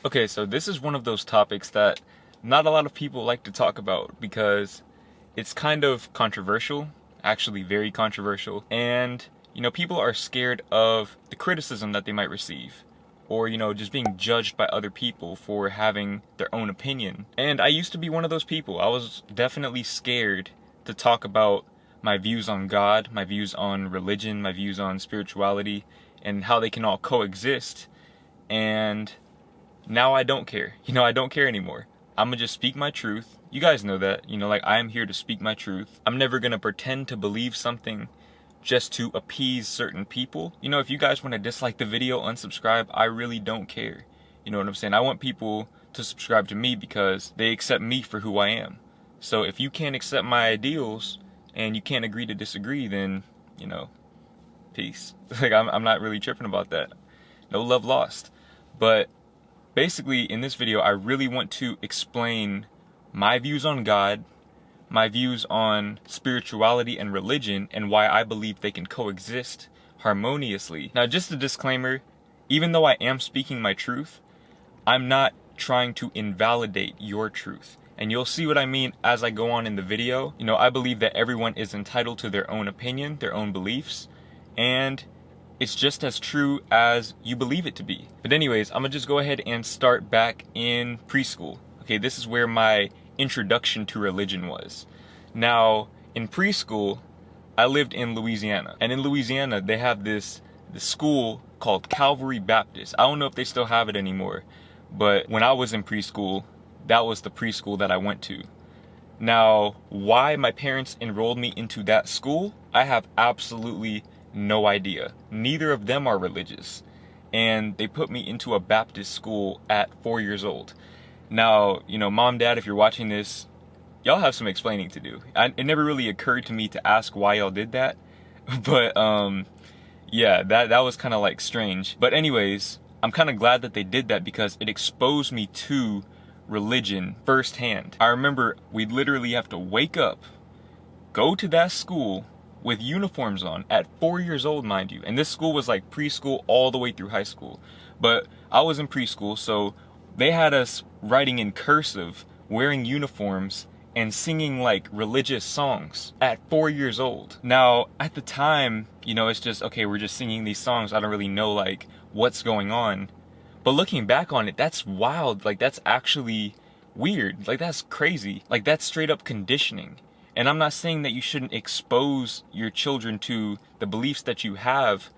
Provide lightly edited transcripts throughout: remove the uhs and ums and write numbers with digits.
Okay, so this is one of those topics that not a lot of people like to talk about because it's kind of controversial, actually very controversial, and people are scared of the criticism that they might receive or just being judged by other people for having their own opinion. And I used to be one of those people. I was definitely scared to talk about my views on God, my views on religion, my views on spirituality, and how they can all coexist. And now I don't care. I don't care anymore. I'm gonna just speak my truth. You guys know that. Like, I am here to speak my truth. I'm never gonna pretend to believe something just to appease certain people. If you guys want to dislike the video, unsubscribe, I really don't care. You know what I'm saying? I want people to subscribe to me because they accept me for who I am. So if you can't accept my ideals and you can't agree to disagree, then, peace. Like, I'm not really tripping about that. No love lost. But basically, in this video, I really want to explain my views on God, my views on spirituality and religion, and why I believe they can coexist harmoniously. Now, just a disclaimer, even though I am speaking my truth, I'm not trying to invalidate your truth. And you'll see what I mean as I go on in the video. I believe that everyone is entitled to their own opinion, their own beliefs, and it's just as true as you believe it to be. But anyways, I'm gonna just go ahead and start back in preschool. Okay, this is where my introduction to religion was. Now, in preschool, I lived in Louisiana. And in Louisiana, they have this school called Calvary Baptist. I don't know if they still have it anymore. But when I was in preschool, that was the preschool that I went to. Now, why my parents enrolled me into that school, I have absolutely no idea. Neither of them are religious, and they put me into a Baptist school at 4 years old. Now, mom, dad, if you're watching this, y'all have some explaining to do. It never really occurred to me to ask why y'all did that, but yeah, that was kind of like strange. But anyways, I'm kind of glad that they did that because it exposed me to religion firsthand. I remember we'd literally have to wake up, go to that school with uniforms on at 4 years old, mind you. And this school was like preschool all the way through high school. But I was in preschool, so they had us writing in cursive, wearing uniforms, and singing like religious songs at 4 years old. Now, at the time, it's just, okay, we're just singing these songs. I don't really know like what's going on. But looking back on it, that's wild. Like, that's actually weird. Like, that's crazy. Like, that's straight up conditioning. And I'm not saying that you shouldn't expose your children to the beliefs that you have,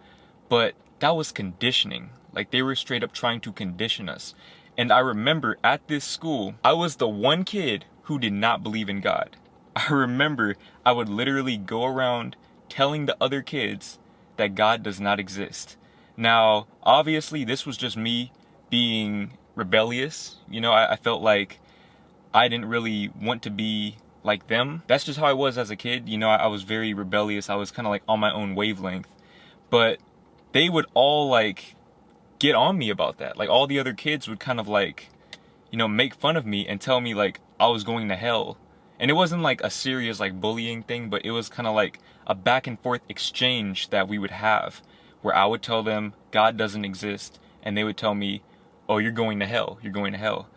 but that was conditioning. Like, they were straight up trying to condition us. And I remember at this school, I was the one kid who did not believe in God. I remember I would literally go around telling the other kids that God does not exist. Now, obviously, this was just me being rebellious. I felt like I didn't really want to be like them. That's just how I was as a kid. I was very rebellious. I was kind of like on my own wavelength. But they would all like get on me about that. Like, all the other kids would kind of like, make fun of me and tell me like I was going to hell. And it wasn't like a serious like bullying thing, but it was kind of like a back and forth exchange that we would have, where I would tell them God doesn't exist, and they would tell me, oh, you're going to hell. You're going to hell.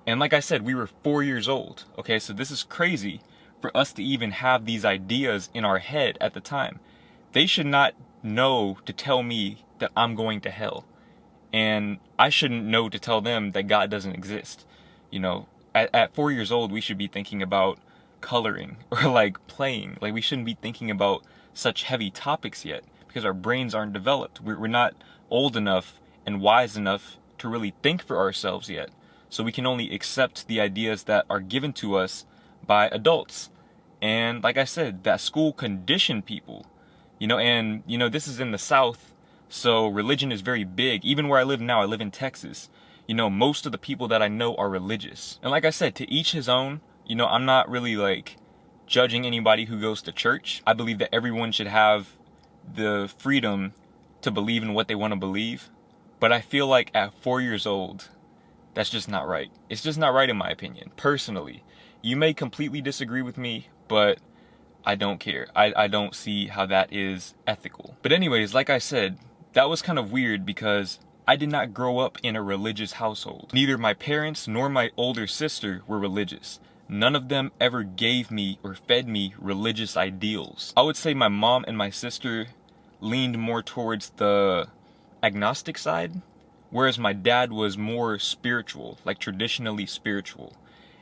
And like I said, we were 4 years old. Okay, so this is crazy for us to even have these ideas in our head at the time. They should not know to tell me that I'm going to hell. And I shouldn't know to tell them that God doesn't exist. At 4 years old, we should be thinking about coloring or like playing. Like, we shouldn't be thinking about such heavy topics yet because our brains aren't developed. We're not old enough and wise enough to really think for ourselves yet. So we can only accept the ideas that are given to us by adults. And like I said, that school conditioned people, and this is in the South, so religion is very big. Even where I live now, I live in Texas. Most of the people that I know are religious. And like I said, to each his own. I'm not really like judging anybody who goes to church. I believe that everyone should have the freedom to believe in what they want to believe. But I feel like at 4 years old, that's just not right. It's just not right in my opinion, personally. You may completely disagree with me, but I don't care. I don't see how that is ethical. But anyways, like I said, that was kind of weird because I did not grow up in a religious household. Neither my parents nor my older sister were religious. None of them ever gave me or fed me religious ideals. I would say my mom and my sister leaned more towards the agnostic side, whereas my dad was more spiritual, like traditionally spiritual.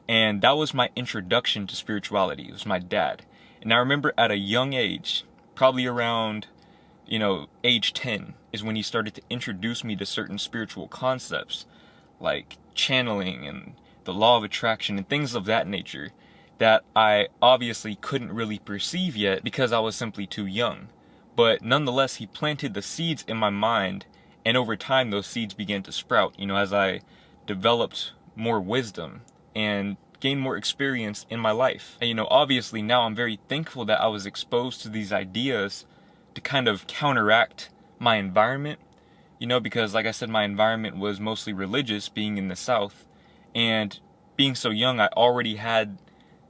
And that was my introduction to spirituality. It was my dad. And I remember at a young age, probably around, age 10, is when he started to introduce me to certain spiritual concepts, like channeling and the law of attraction and things of that nature, that I obviously couldn't really perceive yet because I was simply too young. But nonetheless, he planted the seeds in my mind, and over time those seeds began to sprout, as I developed more wisdom and gained more experience in my life. And obviously now I'm very thankful that I was exposed to these ideas to kind of counteract my environment, because like I said, my environment was mostly religious, being in the South, and being so young, I already had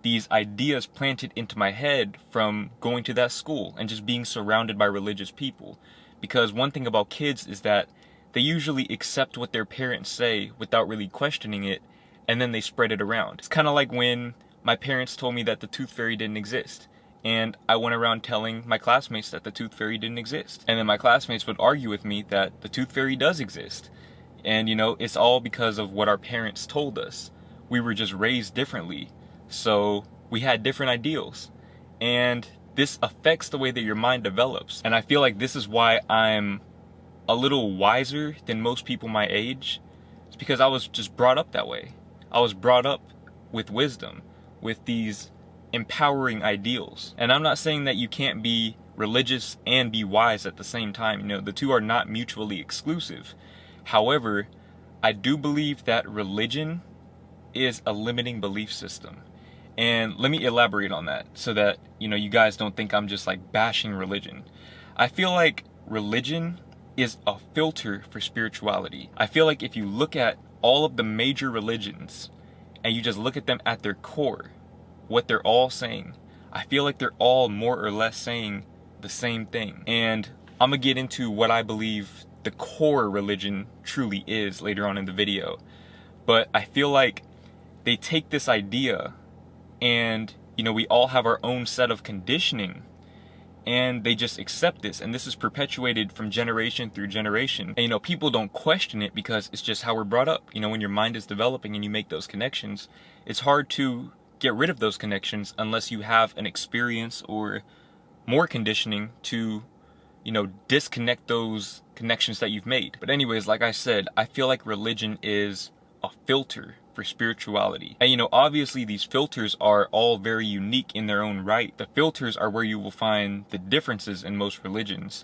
these ideas planted into my head from going to that school and just being surrounded by religious people. Because one thing about kids is that they usually accept what their parents say without really questioning it, and then they spread it around. It's kind of like when my parents told me that the tooth fairy didn't exist, and I went around telling my classmates that the tooth fairy didn't exist. And then my classmates would argue with me that the tooth fairy does exist. And it's all because of what our parents told us. We were just raised differently, so we had different ideals. And this affects the way that your mind develops. And I feel like this is why I'm a little wiser than most people my age. It's because I was just brought up that way. I was brought up with wisdom, with these empowering ideals. And I'm not saying that you can't be religious and be wise at the same time. The two are not mutually exclusive. However, I do believe that religion is a limiting belief system. And let me elaborate on that so that, you guys don't think I'm just like bashing religion. I feel like religion is a filter for spirituality. I feel like if you look at all of the major religions and you just look at them at their core, what they're all saying, I feel like they're all more or less saying the same thing. And I'm gonna get into what I believe the core religion truly is later on in the video. But I feel like they take this idea and, we all have our own set of conditioning, and they just accept this, and this is perpetuated from generation through generation. And people don't question it because it's just how we're brought up. When your mind is developing and you make those connections, it's hard to get rid of those connections unless you have an experience or more conditioning to, disconnect those connections that you've made. But anyways, like I said, I feel like religion is a filter for spirituality. And obviously these filters are all very unique in their own right. The filters are where you will find the differences in most religions.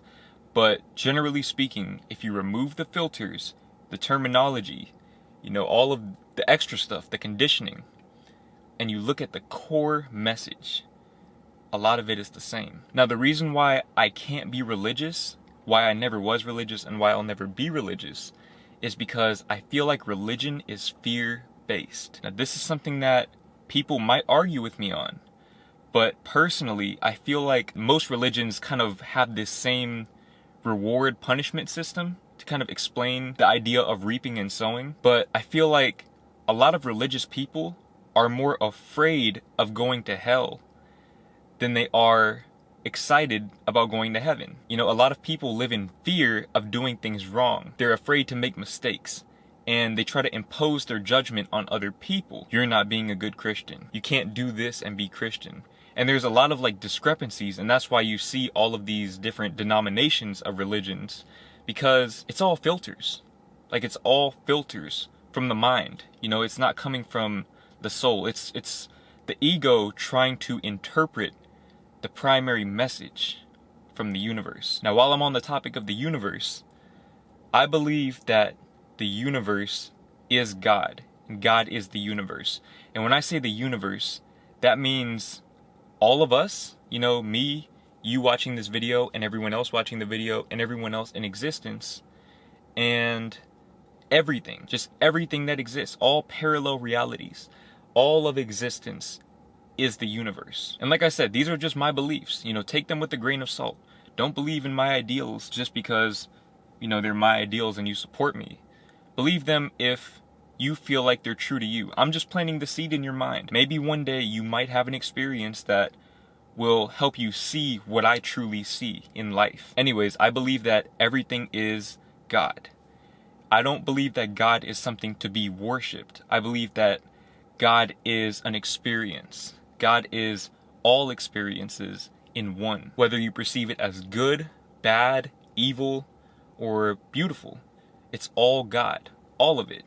But generally speaking, if you remove the filters, the terminology, all of the extra stuff, the conditioning, and you look at the core message, a lot of it is the same. Now, the reason why I can't be religious, why I never was religious, and why I'll never be religious is because I feel like religion is fear-based. Now, this is something that people might argue with me on, but personally, I feel like most religions kind of have this same reward-punishment system to kind of explain the idea of reaping and sowing. But I feel like a lot of religious people are more afraid of going to hell than they are excited about going to heaven. A lot of people live in fear of doing things wrong. They're afraid to make mistakes, and they try to impose their judgment on other people. You're not being a good Christian. You can't do this and be Christian. And there's a lot of discrepancies, and that's why you see all of these different denominations of religions, because it's all filters. It's all filters from the mind. It's not coming from the soul. It's the ego trying to interpret the primary message from the universe. Now, while I'm on the topic of the universe, I believe that the universe is God. God is the universe. And when I say the universe, that means all of us, me, you watching this video, and everyone else watching the video, and everyone else in existence, and everything, just everything that exists, all parallel realities, all of existence is the universe. And like I said, these are just my beliefs. Take them with a grain of salt. Don't believe in my ideals just because they're my ideals and you support me. Believe them if you feel like they're true to you. I'm just planting the seed in your mind. Maybe one day you might have an experience that will help you see what I truly see in life. Anyways, I believe that everything is God. I don't believe that God is something to be worshipped. I believe that God is an experience. God is all experiences in one. Whether you perceive it as good, bad, evil, or beautiful, it's all God. All of it.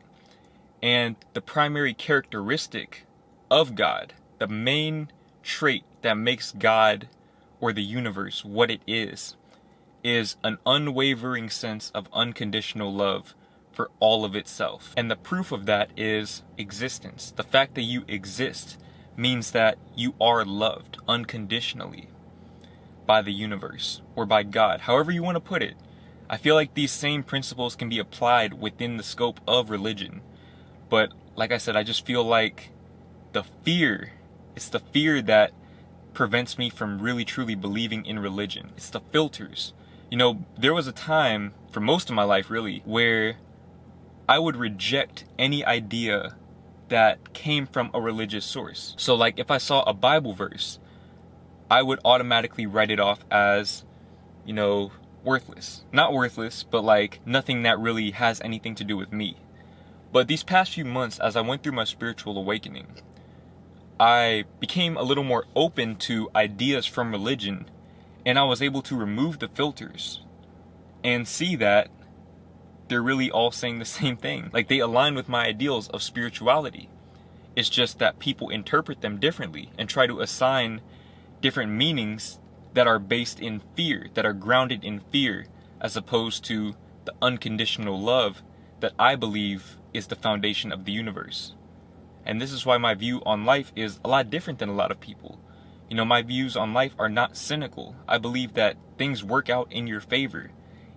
And the primary characteristic of God, the main trait that makes God or the universe what it is an unwavering sense of unconditional love for all of itself. And the proof of that is existence. The fact that you exist means that you are loved unconditionally by the universe or by God, however you want to put it. I feel like these same principles can be applied within the scope of religion. But like I said, I just feel like it's the fear that prevents me from really truly believing in religion. It's the filters. There was a time, for most of my life really, where I would reject any idea that came from a religious source. So like if I saw a Bible verse, I would automatically write it off as, worthless. Not worthless, but like nothing that really has anything to do with me. But these past few months, as I went through my spiritual awakening, I became a little more open to ideas from religion, and I was able to remove the filters and see that they're really all saying the same thing. Like they align with my ideals of spirituality. It's just that people interpret them differently and try to assign different meanings that are based in fear, that are grounded in fear, as opposed to the unconditional love that I believe is the foundation of the universe. And this is why my view on life is a lot different than a lot of people. My views on life are not cynical. I believe that things work out in your favor,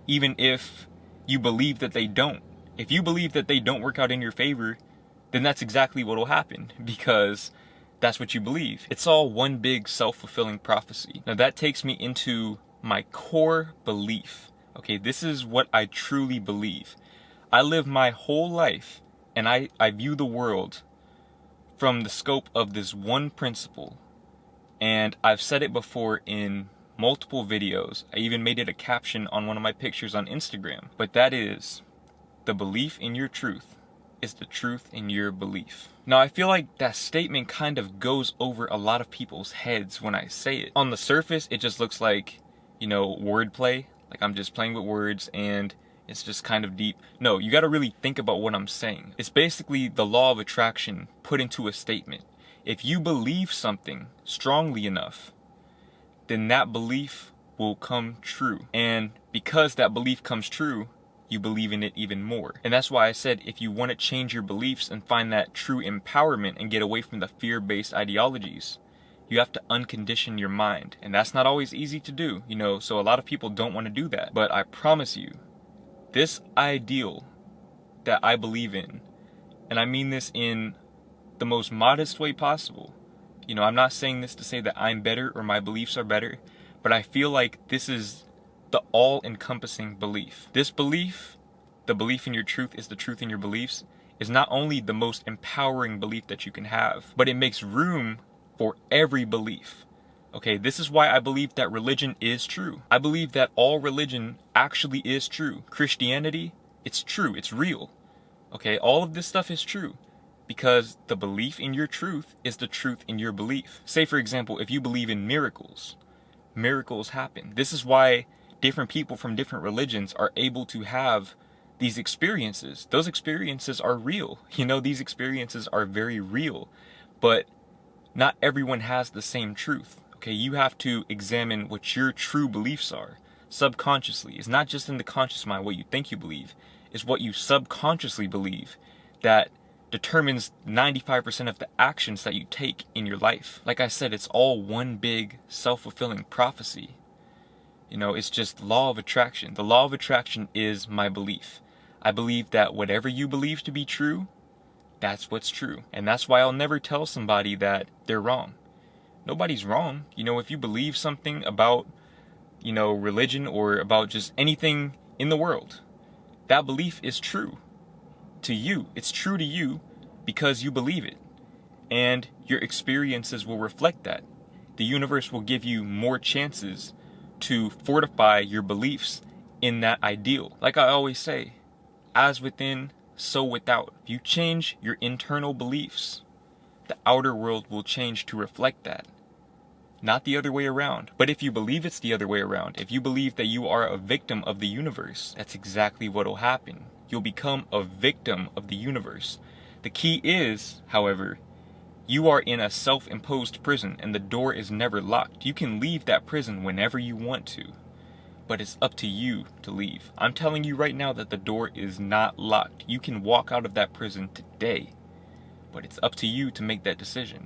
even if you believe that they don't. If you believe that they don't work out in your favor, then that's exactly what will happen, because that's what you believe. It's all one big self-fulfilling prophecy. Now that takes me into my core belief. Okay, this is what I truly believe. I live my whole life, and I view the world from the scope of this one principle. And I've said it before in multiple videos. I even made it a caption on one of my pictures on Instagram. But that is, the belief in your truth is the truth in your belief. Now I feel like that statement kind of goes over a lot of people's heads when I say it. On the surface, it just looks like, wordplay. Like I'm just playing with words and it's just kind of deep. No, you gotta really think about what I'm saying. It's basically the law of attraction put into a statement. If you believe something strongly enough, then that belief will come true. And because that belief comes true, you believe in it even more. And that's why I said if you want to change your beliefs and find that true empowerment and get away from the fear-based ideologies, you have to uncondition your mind. And that's not always easy to do, so a lot of people don't want to do that. But I promise you, this ideal that I believe in, and I mean this in the most modest way possible. I'm not saying this to say that I'm better or my beliefs are better, but I feel like this is the all-encompassing belief. This belief, the belief in your truth is the truth in your beliefs, is not only the most empowering belief that you can have, but it makes room for every belief. Okay, this is why I believe that religion is true. I believe that all religion actually is true. Christianity, it's true, it's real. Okay, all of this stuff is true because the belief in your truth is the truth in your belief. Say, for example, if you believe in miracles, miracles happen. This is why different people from different religions are able to have these experiences. Those experiences are real. These experiences are very real, but not everyone has the same truth. Okay, you have to examine what your true beliefs are subconsciously. It's not just in the conscious mind what you think you believe. It's what you subconsciously believe that determines 95% of the actions that you take in your life. Like I said, it's all one big self-fulfilling prophecy. It's just law of attraction. The law of attraction is my belief. I believe that whatever you believe to be true, that's what's true. And that's why I'll never tell somebody that they're wrong. Nobody's wrong. If you believe something about, religion or about just anything in the world, that belief is true to you. It's true to you because you believe it. And your experiences will reflect that. The universe will give you more chances to fortify your beliefs in that ideal. Like I always say, as within, so without. If you change your internal beliefs, the outer world will change to reflect that. Not the other way around. But if you believe it's the other way around, if you believe that you are a victim of the universe, that's exactly what will happen. You'll become a victim of the universe. The key is, however, you are in a self-imposed prison and the door is never locked. You can leave that prison whenever you want to, but it's up to you to leave. I'm telling you right now that the door is not locked. You can walk out of that prison today, but it's up to you to make that decision.